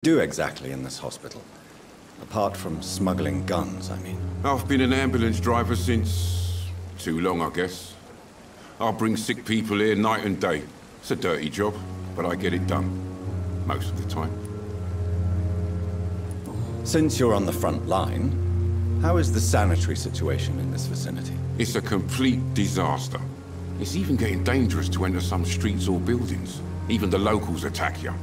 Do exactly in this hospital? Apart from smuggling guns, I mean. I've been an ambulance driver since... too long, I guess. I bring sick people here night and day. It's a dirty job, but I get it done. Most of the time. Since you're on the front line, how is the sanitary situation in this vicinity? It's a complete disaster. It's even getting dangerous to enter some streets or buildings. Even the locals attack you.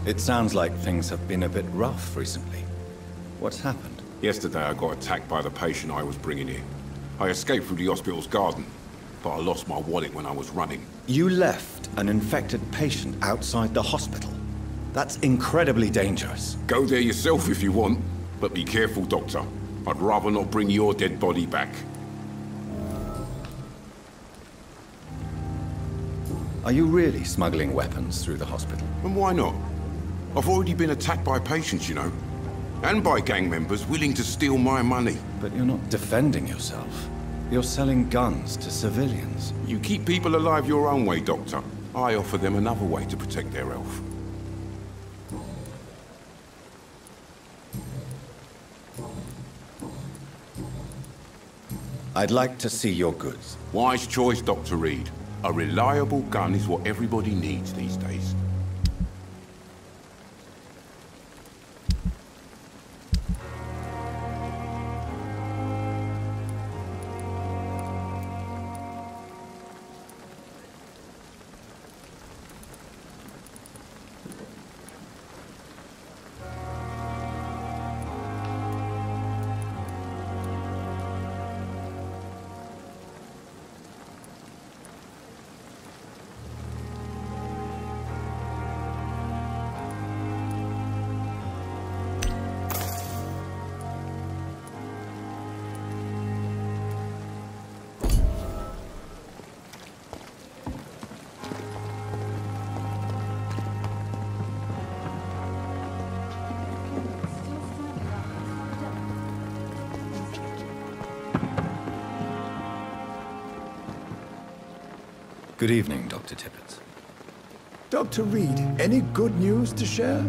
It sounds like things have been a bit rough recently. What's happened? Yesterday I got attacked by the patient I was bringing in. I escaped through the hospital's garden, but I lost my wallet when I was running. You left an infected patient outside the hospital? That's incredibly dangerous. Go there yourself if you want, but be careful, Doctor. I'd rather not bring your dead body back. Are you really smuggling weapons through the hospital? And why not? I've already been attacked by patients, you know. And by gang members willing to steal my money. But you're not defending yourself. You're selling guns to civilians. You keep people alive your own way, Doctor. I offer them another way to protect their health. I'd like to see your goods. Wise choice, Dr. Reed. A reliable gun is what everybody needs these days. Good evening, Dr. Tippett. Dr. Reed, any good news to share?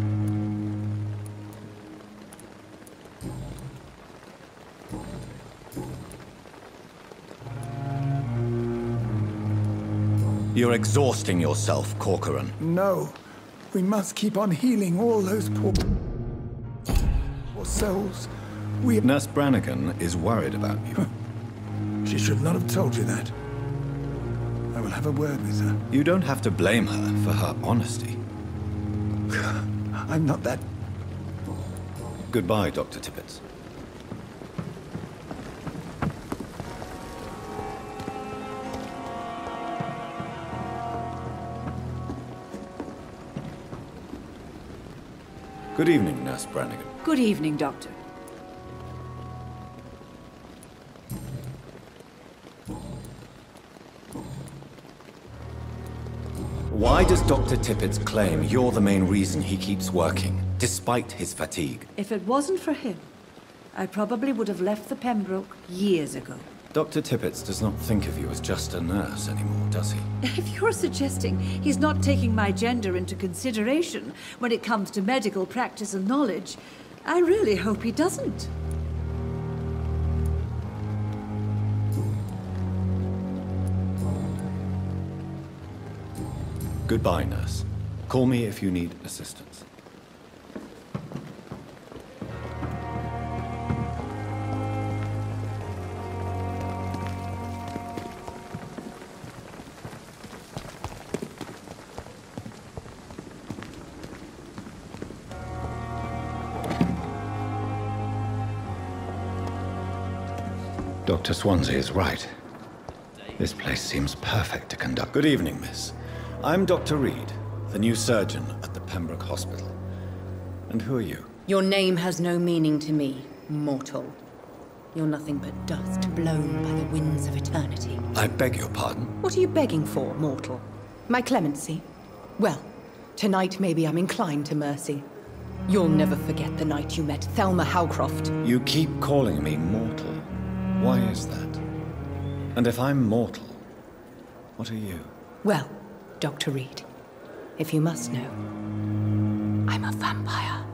You're exhausting yourself, Corcoran. No. We must keep on healing all those poor souls. Nurse Brannigan is worried about you. She should not have told you that. I will have a word with her. You don't have to blame her for her honesty. I'm not that... Goodbye, Dr. Tippett. Good evening, Nurse Brannigan. Good evening, Doctor. Why does Dr. Tippett claim you're the main reason he keeps working, despite his fatigue? If it wasn't for him, I probably would have left the Pembroke years ago. Dr. Tippett does not think of you as just a nurse anymore, does he? If you're suggesting he's not taking my gender into consideration when it comes to medical practice and knowledge, I really hope he doesn't. Goodbye, nurse. Call me if you need assistance. Dr. Swansea is right. This place seems perfect to conduct. Good evening, miss. I'm Dr. Reed, the new surgeon at the Pembroke Hospital. And who are you? Your name has no meaning to me, mortal. You're nothing but dust blown by the winds of eternity. I beg your pardon? What are you begging for, mortal? My clemency? Well, tonight maybe I'm inclined to mercy. You'll never forget the night you met Thelma Howcroft. You keep calling me mortal. Why is that? And if I'm mortal, what are you? Well, Dr. Reed, if you must know, I'm a vampire.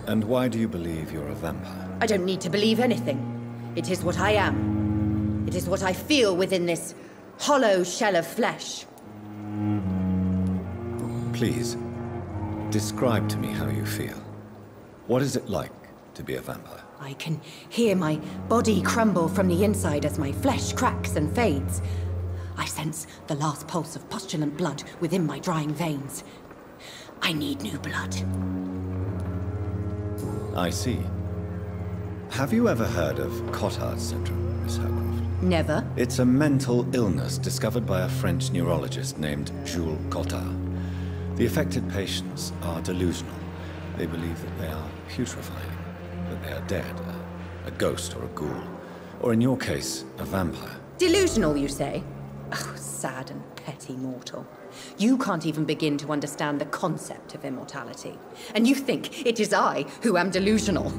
And why do you believe you're a vampire? I don't need to believe anything. It is what I am. It is what I feel within this hollow shell of flesh. Please, describe to me how you feel. What is it like to be a vampire? I can hear my body crumble from the inside as my flesh cracks and fades. I sense the last pulse of postulant blood within my drying veins. I need new blood. I see. Have you ever heard of Cotard syndrome, Miss Howcroft? Never. It's a mental illness discovered by a French neurologist named Jules Cotard. The affected patients are delusional. They believe that they are putrefying, that they are dead, a ghost or a ghoul, or in your case, a vampire. Delusional, you say? Oh, sad and petty mortal. You can't even begin to understand the concept of immortality. And you think it is I who am delusional.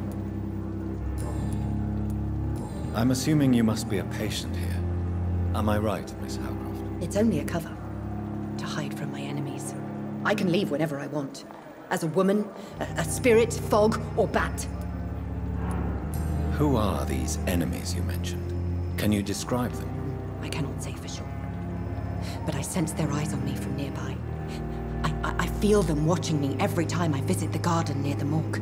I'm assuming you must be a patient here. Am I right, Miss Howcroft? It's only a cover. To hide from my enemies. I can leave whenever I want. As a woman, a spirit, fog, or bat. Who are these enemies you mentioned? Can you describe them? I cannot say for sure. But I sense their eyes on me from nearby. I feel them watching me every time I visit the garden near the morgue.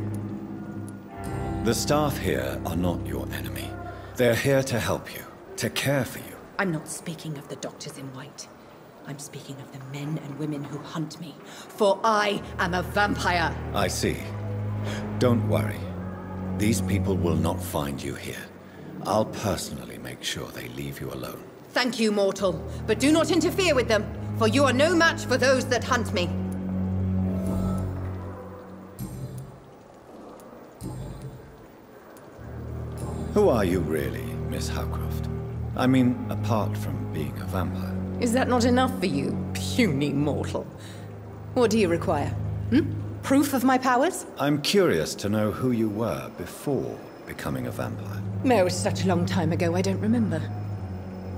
The staff here are not your enemy. They're here to help you, to care for you. I'm not speaking of the doctors in white. I'm speaking of the men and women who hunt me. For I am a vampire! I see. Don't worry. These people will not find you here. I'll personally make sure they leave you alone. Thank you, mortal. But do not interfere with them, for you are no match for those that hunt me. Who are you really, Miss Howcroft? I mean, apart from being a vampire. Is that not enough for you, puny mortal? What do you require? Proof of my powers? I'm curious to know who you were before becoming a vampire. It was such a long time ago, I don't remember.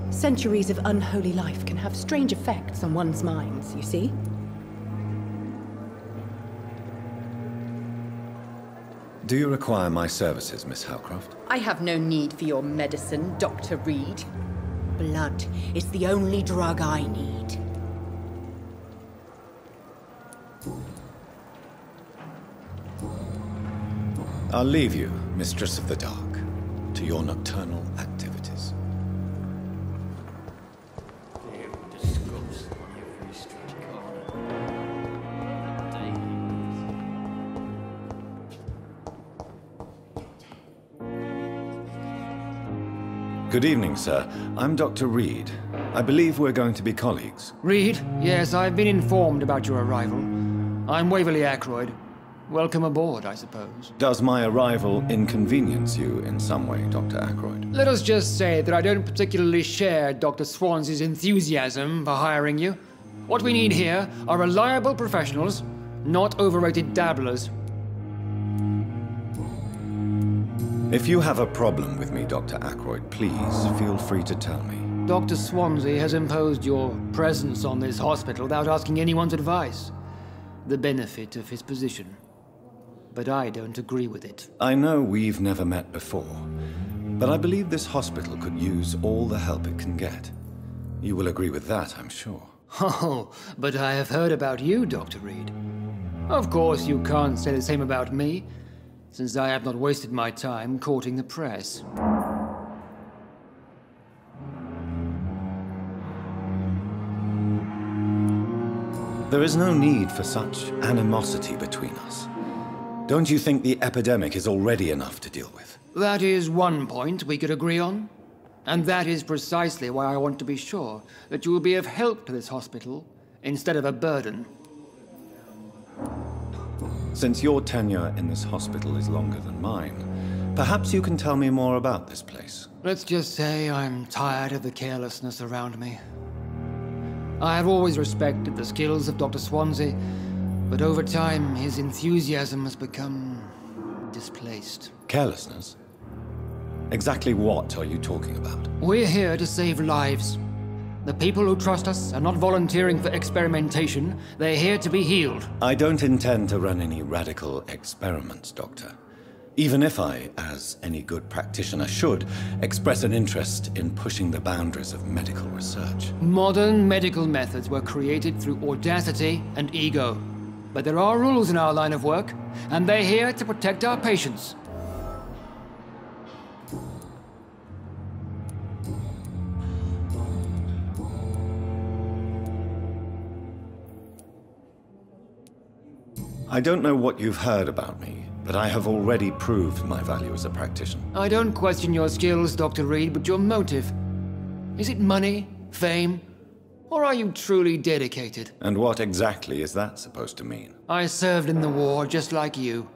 Centuries of unholy life can have strange effects on one's minds, you see? Do you require my services, Miss Howcroft? I have no need for your medicine, Dr. Reed. Blood is the only drug I need. I'll leave you, Mistress of the Dark, to your nocturnal activities. Good evening, sir. I'm Dr. Reed. I believe we're going to be colleagues. Reed? Yes, I've been informed about your arrival. I'm Waverly Ackroyd. Welcome aboard, I suppose. Does my arrival inconvenience you in some way, Dr. Ackroyd? Let us just say that I don't particularly share Dr. Swansea's enthusiasm for hiring you. What we need here are reliable professionals, not overrated dabblers. If you have a problem with me, Dr. Ackroyd, please feel free to tell me. Dr. Swansea has imposed your presence on this hospital without asking anyone's advice. The benefit of his position. But I don't agree with it. I know we've never met before, but I believe this hospital could use all the help it can get. You will agree with that, I'm sure. Oh, but I have heard about you, Dr. Reed. Of course, you can't say the same about me, since I have not wasted my time courting the press. There is no need for such animosity between us. Don't you think the epidemic is already enough to deal with? That is one point we could agree on. And that is precisely why I want to be sure that you will be of help to this hospital instead of a burden. Since your tenure in this hospital is longer than mine, perhaps you can tell me more about this place. Let's just say I'm tired of the carelessness around me. I have always respected the skills of Dr. Swansea, but over time his enthusiasm has become displaced. The people who trust us are not volunteering for experimentation. They're here to be healed. I don't intend to run any radical experiments, Doctor. Even if I, as any good practitioner should, express an interest in pushing the boundaries of medical research. Modern medical methods were created through audacity and ego. But there are rules in our line of work, and they're here to protect our patients. I don't know what you've heard about me, but I have already proved my value as a practitioner. I don't question your skills, Dr. Reed, but your motive. Is it money, fame, or are you truly dedicated? And what exactly is that supposed to mean? I served in the war just like you.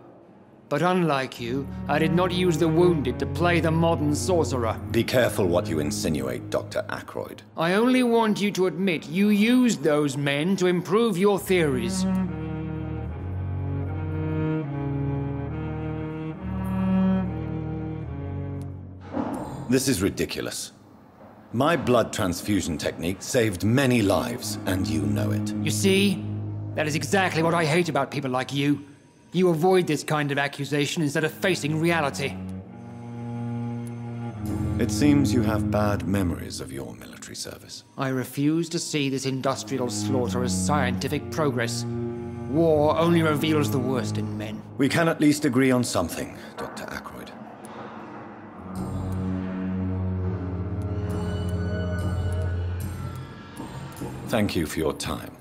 But unlike you, I did not use the wounded to play the modern sorcerer. Be careful what you insinuate, Dr. Ackroyd. I only want you to admit you used those men to improve your theories. This is ridiculous. My blood transfusion technique saved many lives, and you know it. You see? That is exactly what I hate about people like you. You avoid this kind of accusation instead of facing reality. It seems you have bad memories of your military service. I refuse to see this industrial slaughter as scientific progress. War only reveals the worst in men. We can at least agree on something, Dr. Ackroyd. Thank you for your time.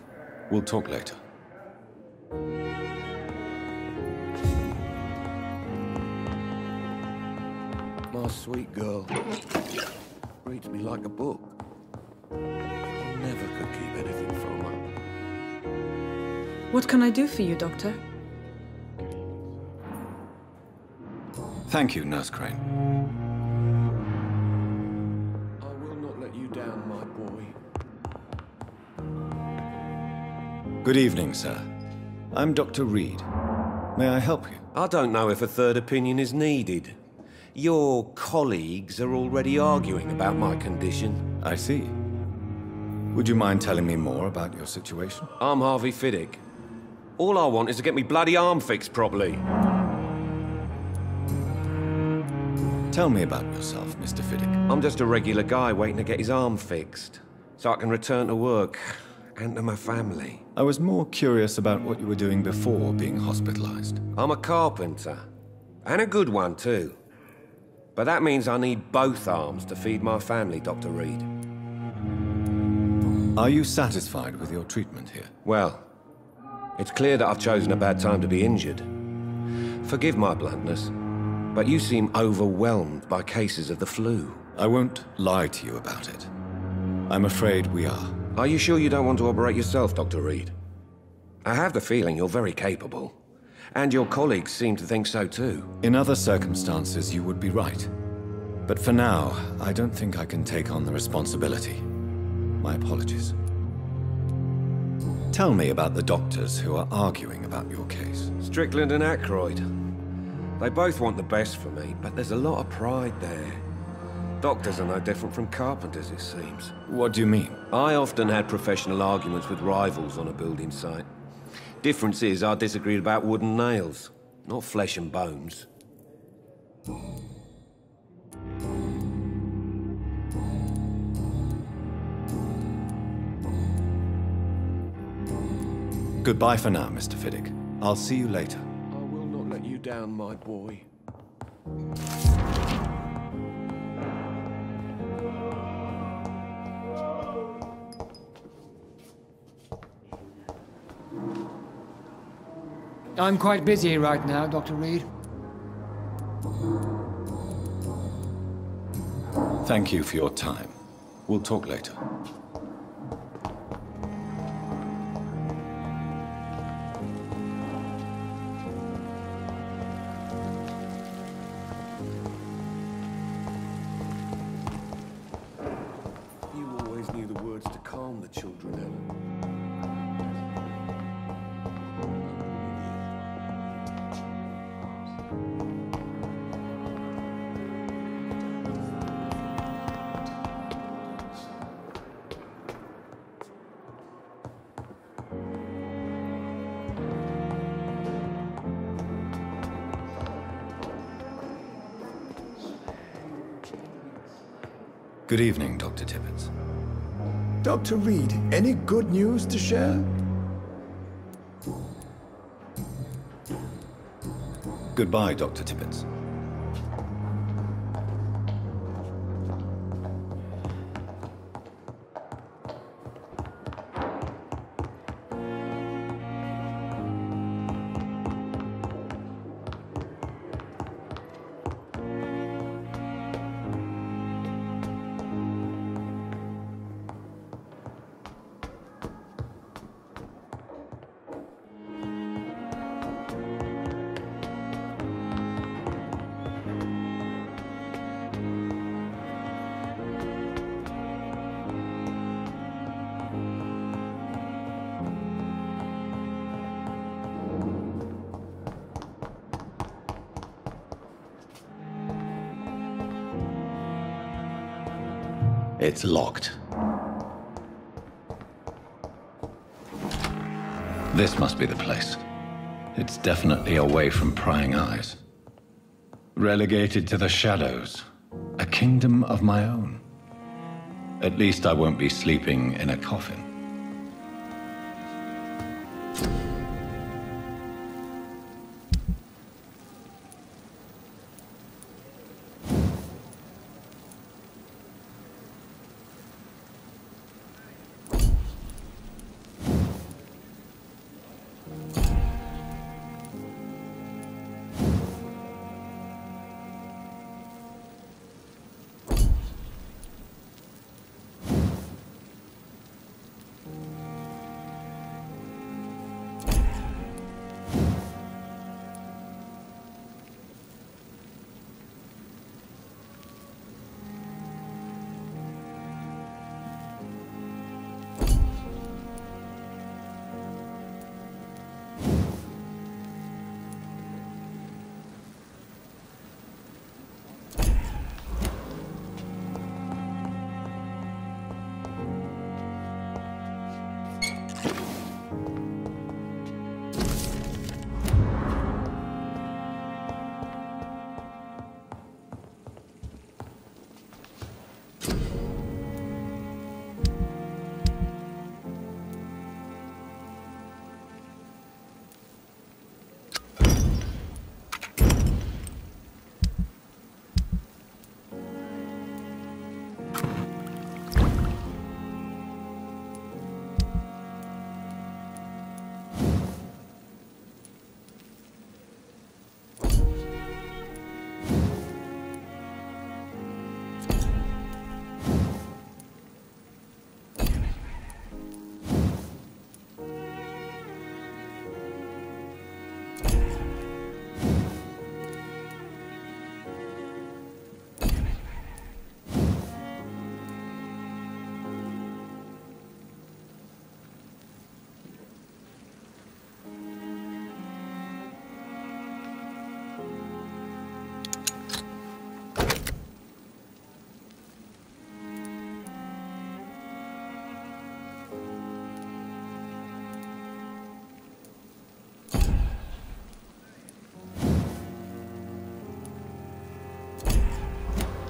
We'll talk later. My sweet girl reads me like a book. I never could keep anything from her. What can I do for you, Doctor? Thank you, Nurse Crane. I will not let you down, my boy. Good evening, sir. I'm Dr. Reed. May I help you? I don't know if a third opinion is needed. Your colleagues are already arguing about my condition. I see. Would you mind telling me more about your situation? I'm Harvey Fiddick. All I want is to get me bloody arm fixed properly. Tell me about yourself, Mr. Fiddick. I'm just a regular guy waiting to get his arm fixed, so I can return to work and to my family. I was more curious about what you were doing before being hospitalized. I'm a carpenter, and a good one too. But that means I need both arms to feed my family, Dr. Reed. Are you satisfied with your treatment here? Well, it's clear that I've chosen a bad time to be injured. Forgive my bluntness, but you seem overwhelmed by cases of the flu. I won't lie to you about it. I'm afraid we are. Are you sure you don't want to operate yourself, Dr. Reed? I have the feeling you're very capable. And your colleagues seem to think so too. In other circumstances, you would be right. But for now, I don't think I can take on the responsibility. My apologies. Tell me about the doctors who are arguing about your case. Strickland and Ackroyd. They both want the best for me, but there's a lot of pride there. Doctors are no different from carpenters, it seems. What do you mean? I often had professional arguments with rivals on a building site. Difference is, I disagreed about wooden nails, not flesh and bones. Goodbye for now, Mr. Fiddick. I'll see you later. I will not let you down, my boy. I'm quite busy right now, Dr. Reed. Thank you for your time. We'll talk later. You always knew the words to calm the children, Ellen. Good evening, Dr. Tibbets. Dr. Reed, any good news to share? Goodbye, Dr. Tibbets. It's locked. This must be the place. It's definitely away from prying eyes. Relegated to the shadows. A kingdom of my own. At least I won't be sleeping in a coffin.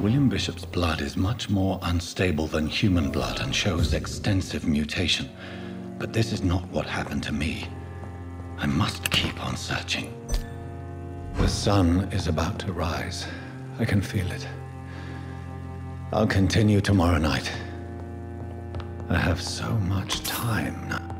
William Bishop's blood is much more unstable than human blood and shows extensive mutation. But this is not what happened to me. I must keep on searching. The sun is about to rise. I can feel it. I'll continue tomorrow night. I have so much time now.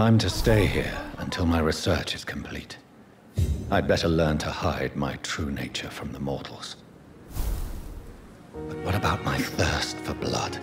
Time to stay here until my research is complete. I'd better learn to hide my true nature from the mortals. But what about my thirst for blood?